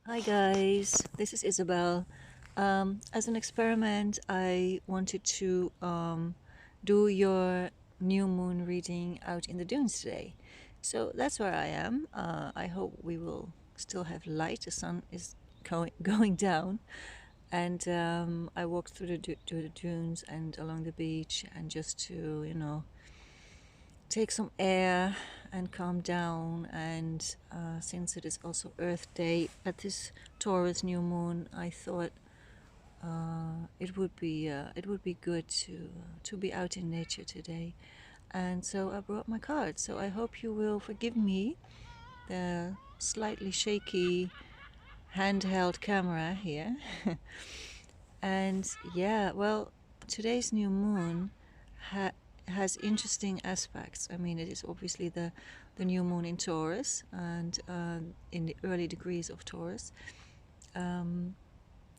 Hi guys, this is Isabel. As an experiment, I wanted to do your new moon reading out in the dunes today. So that's where I am. I hope we will still have light. The sun is going down, and I walked through to the dunes and along the beach, and just to take some air and calm down. And since it is also Earth Day at this Taurus new moon, I thought it would be good to be out in nature today. And so I brought my cards. So I hope you will forgive me the slightly shaky handheld camera here. And yeah, well, today's new moon has interesting aspects. I mean, it is obviously the new moon in Taurus and in the early degrees of Taurus. The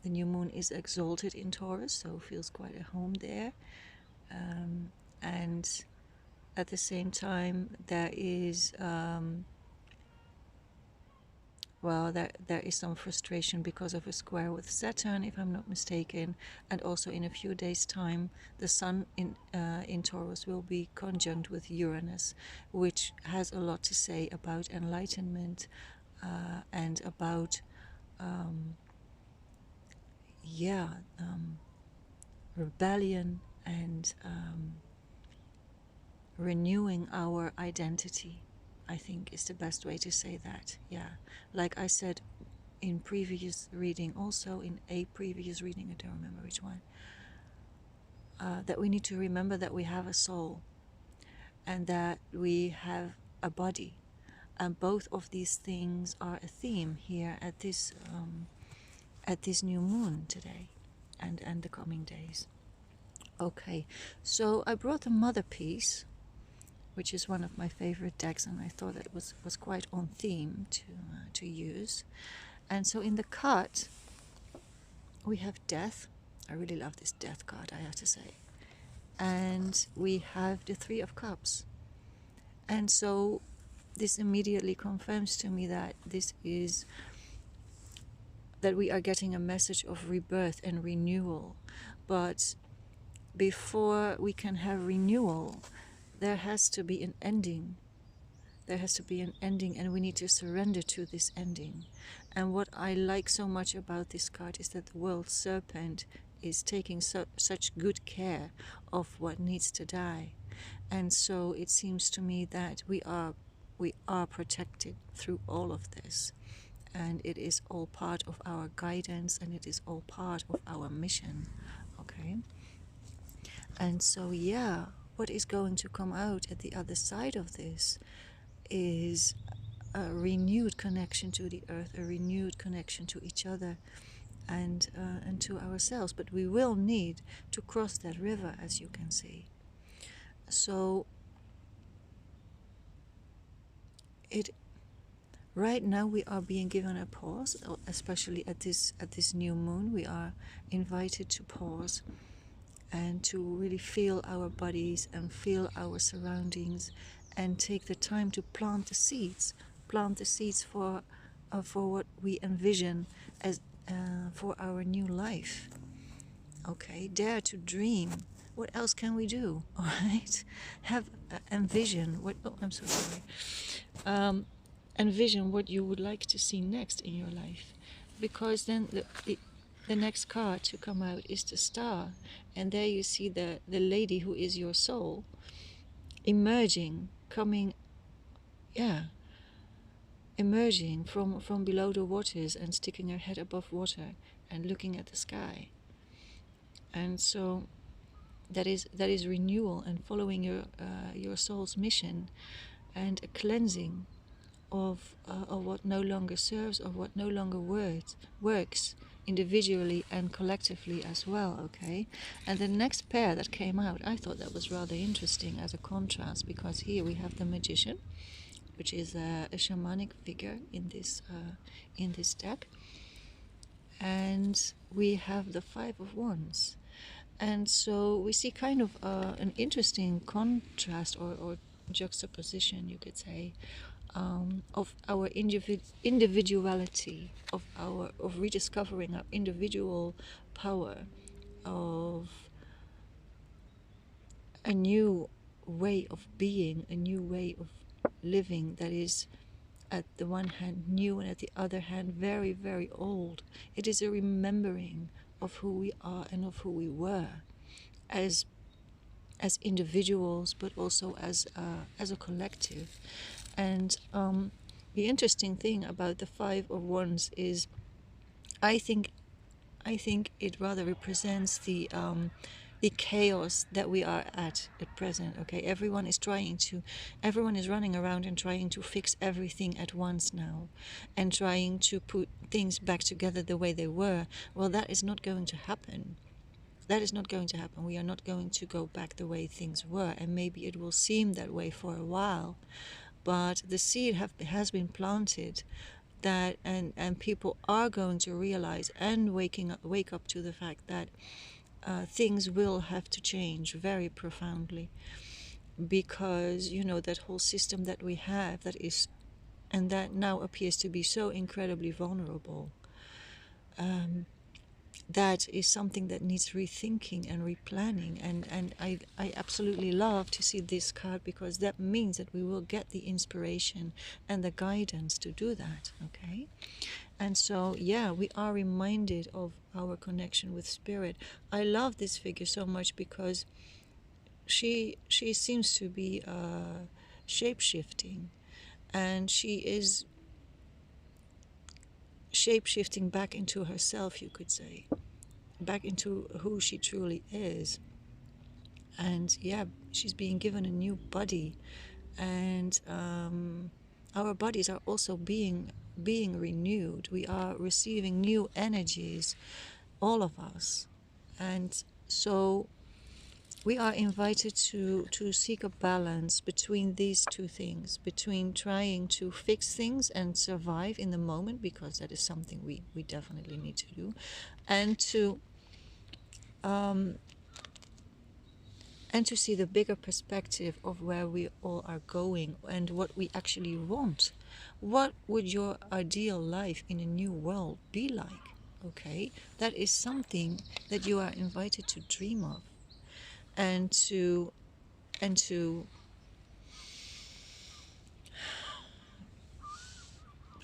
new moon is exalted in Taurus, so feels quite at home there. And at the same time, there is there is some frustration because of a square with Saturn, if I'm not mistaken, and also in a few days' time, the Sun in Taurus will be conjunct with Uranus, which has a lot to say about enlightenment and about rebellion and renewing our identity. I think is the best way to say that. Yeah, like I said in previous reading, also in a previous reading, I don't remember which one, that we need to remember that we have a soul and that we have a body, and both of these things are a theme here at this new moon today and the coming days. Okay, so I brought the Mother piece, which is one of my favorite decks, and I thought it was quite on theme to use. And so in the card we have Death. I really love this Death card, I have to say. And we have the Three of Cups. And so this immediately confirms to me that we are getting a message of rebirth and renewal. But before we can have renewal, there has to be an ending. There has to be an ending, and we need to surrender to this ending. And what I like so much about this card is that the World Serpent is taking such good care of what needs to die. And so it seems to me that we are protected through all of this. And it is all part of our guidance, and it is all part of our mission. Okay? And so, yeah, what is going to come out at the other side of this is a renewed connection to the earth, a renewed connection to each other and to ourselves. But we will need to cross that river, as you can see. So right now we are being given a pause, especially at this new moon. We are invited to pause and to really feel our bodies and feel our surroundings, and take the time to plant the seeds for what we envision as for our new life. Okay, dare to dream. What else can we do? All right, have envision what. Oh, I'm so sorry. Envision what you would like to see next in your life, because then the next card to come out is the Star, and there you see the lady who is your soul emerging, emerging from below the waters and sticking her head above water and looking at the sky. And so that is renewal and following your soul's mission, and a cleansing of what no longer serves, of what no longer works individually and collectively as well. Okay, and the next pair that came out, I thought that was rather interesting as a contrast, because here we have the Magician, which is a shamanic figure in this deck, and we have the Five of Wands. And so we see kind of an interesting contrast or juxtaposition, you could say, of our individuality, of rediscovering our individual power, of a new way of being, a new way of living that is at the one hand new and at the other hand very, very old. It is a remembering of who we are and of who we were as individuals, but also as a collective. And the interesting thing about the Five of Wands is, I think it rather represents the chaos that we are at present. Okay, everyone is running around and trying to fix everything at once now, and trying to put things back together the way they were. Well, that is not going to happen. That is not going to happen. We are not going to go back the way things were, and maybe it will seem that way for a while, but the seed has been planted, that and people are going to realize and wake up to the fact that things will have to change very profoundly, because that whole system that we have, that is, and that now appears to be so incredibly vulnerable, that is something that needs rethinking and replanning. And I absolutely love to see this card, because that means that we will get the inspiration and the guidance to do that. Okay, and so yeah, we are reminded of our connection with spirit. I love this figure so much because she seems to be shape-shifting, and she is shape-shifting back into herself, you could say, back into who she truly is. And yeah, she's being given a new body, and our bodies are also being renewed. We are receiving new energies, all of us. And so we are invited to seek a balance between these two things, between trying to fix things and survive in the moment, because that is something we definitely need to do, and to see the bigger perspective of where we all are going and what we actually want. What would your ideal life in a new world be like? Okay, that is something that you are invited to dream of, and to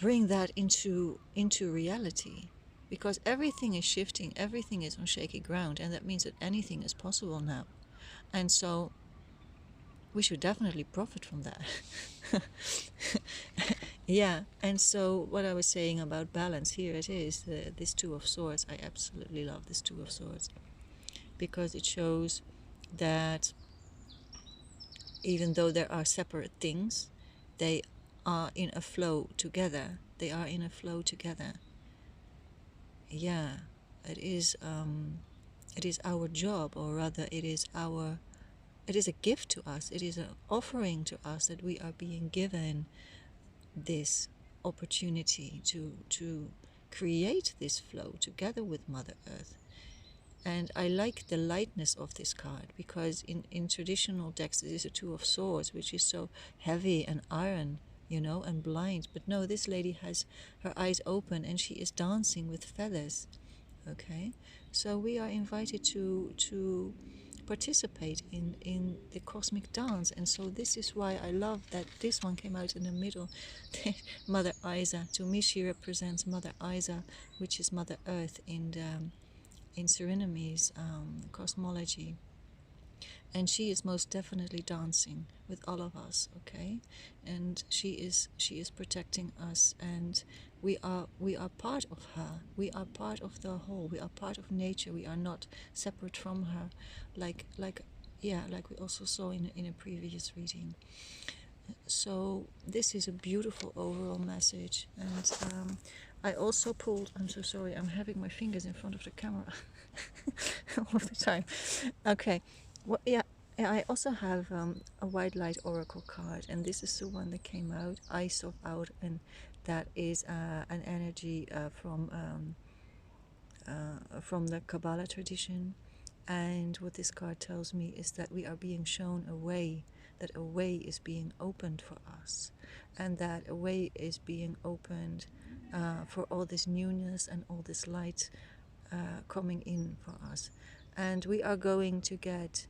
bring that into reality, because everything is shifting, everything is on shaky ground, and that means that anything is possible now. And so we should definitely profit from that. Yeah, and so what I was saying about balance, here it is, this Two of Swords. I absolutely love this Two of Swords, because it shows that even though there are separate things, they are in a flow together. They are in a flow together. Yeah, it is our job, or rather it is a gift to us. It is an offering to us that we are being given this opportunity to create this flow together with Mother Earth. And I like the lightness of this card, because in traditional decks it is a Two of Swords, which is so heavy and iron, and blind. But no, this lady has her eyes open and she is dancing with feathers. Okay, so we are invited to participate in the cosmic dance. And so this is why I love that this one came out in the middle. Mother Isa, to me she represents Mother Isa, which is Mother Earth in Surinamese cosmology, and she is most definitely dancing with all of us. Okay, and she is protecting us, and we are part of her. We are part of the whole. We are part of nature. We are not separate from her, like we also saw in a previous reading. So this is a beautiful overall message. And I also pulled, I'm so sorry, I'm having my fingers in front of the camera all of the time. Okay, well, yeah, I also have a white light oracle card, and this is the one that came out, Eyes of Out, and that is an energy from the Kabbalah tradition. And what this card tells me is that we are being shown a way, that a way is being opened for us, and that a way is being opened for all this newness and all this light coming in for us. And we are going to get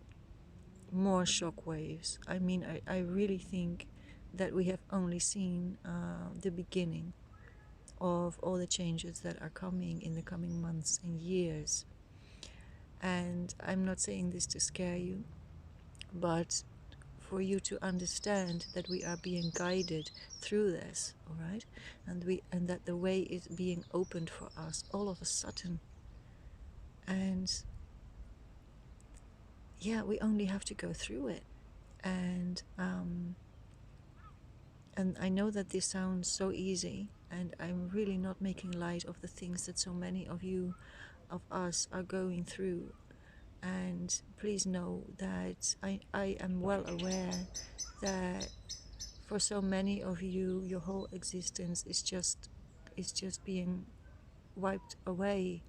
more shock waves. I mean, I really think that we have only seen the beginning of all the changes that are coming in the coming months and years. And I'm not saying this to scare you, but for you to understand that we are being guided through this, all right? And that the way is being opened for us all of a sudden. And yeah, we only have to go through it. And I know that this sounds so easy, and I'm really not making light of the things that so many of you, of us, are going through. And please know that I am well aware that for so many of you, your whole existence is just being wiped away,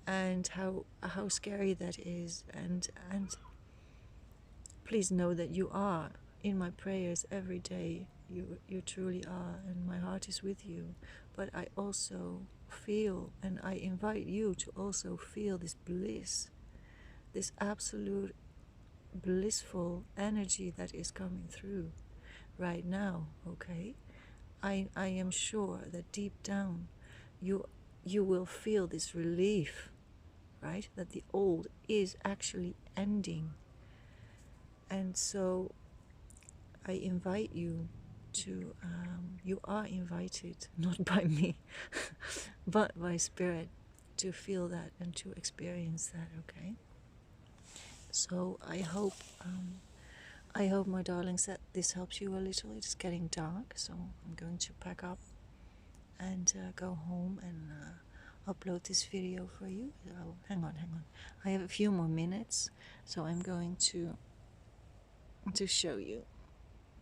and how scary that is. And please know that you are in my prayers every day. You truly are, and my heart is with you. But I also feel, and I invite you to also feel this bliss, this absolute blissful energy that is coming through right now. Okay, I am sure that deep down you will feel this relief, right, that the old is actually ending. And so I invite you to you are invited, not by me but by spirit, to feel that and to experience that. Okay, so I hope, my darlings, that this helps you a little. It's getting dark, so I'm going to pack up and go home and upload this video for you. Oh, hang on. I have a few more minutes, so I'm going to show you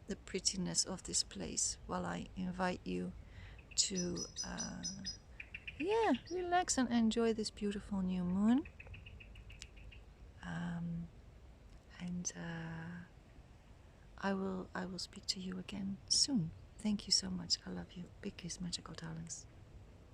the prettiness of this place while I invite you to, relax and enjoy this beautiful new moon. And I will speak to you again soon. Thank you so much. I love you. Big kiss, magical darlings.